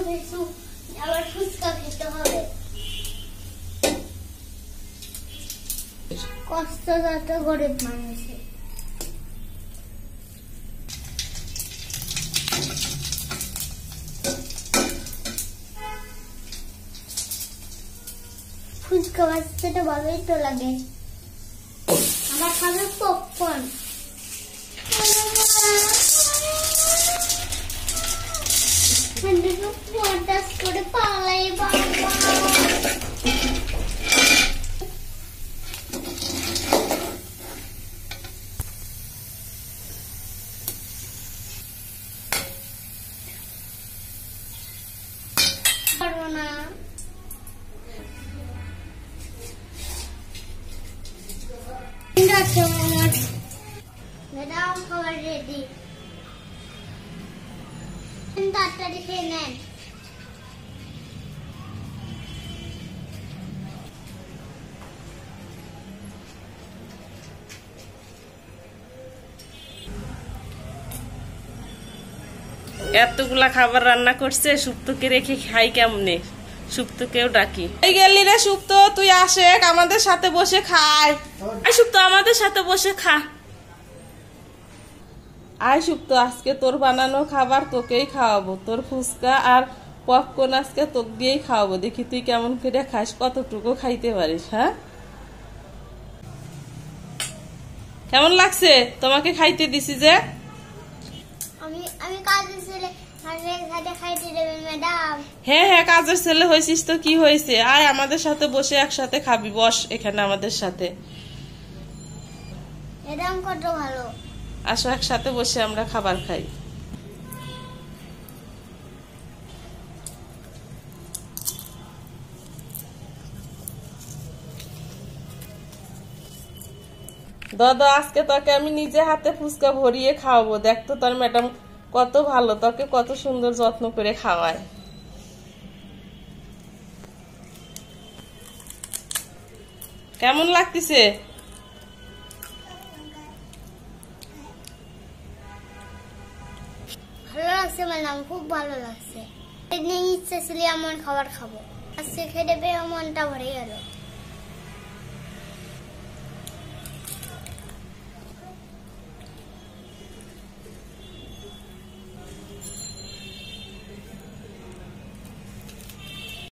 কিছু আবার ফুচকা খেতে হবে। কষ্ট যত গরিব মানুষের। ফুচকা বাচ্চাটা ভালোই তো লাগে। আমার খাবে পপকর্ন। করে পালাই বাবা। পারবো না। ম্যাডাম খাবার রেডি। তাড়াতাড়ি খেয়ে নেন। এতগুলা খাবার রান্না করছে, সুপ্তকে রেখে খাই কেমনে? সুপ্তকেও ডাকি। এই গেলি রে সুপ্ত, তুই আসে আমাদের সাথে বসে খায়। আয় সুপ্ত, আমাদের সাথে বসে খা। আয় সুপ্ত, আজকে তোর বানানো খাবার তোকেই খাওয়াবো। তোর ফুচকা আর পপকর্ন আজকে তোকে দিয়েই খাওয়াবো। দেখি তুই কেমন করে খাস, কতটুকু খাইতে পারিস। হ্যাঁ, কেমন লাগছে তোমাকে খাইতে দিছি যে? আমি কাজের ছেলে, খাইতে দেবেন ম্যাডাম? হ্যাঁ হ্যাঁ, কাজের ছেলে হয়েছিস তো কি হয়েছে? আয় আমাদের সাথে বসে একসাথে খাবি। বস এখানে আমাদের সাথে। ম্যাডাম কত ভালো। আসো একসাথে বসে আমরা খাবার খাই। দাদা, আজকে তোকে আমি নিজে হাতে ফুচকা ভরিয়ে খাওয়াবো। দেখ তো তোর ম্যাডাম কত ভালো, তোকে কত সুন্দর যত্ন করে খাওয়ায়। কেমন লাগতেছে? ভালো লাগছে ম্যাডাম, খুব ভালো লাগছে। ইচ্ছা ছিল এমন খাবার খাবো, আজকে খেতে পেয়ে মনটা ভরে গেল।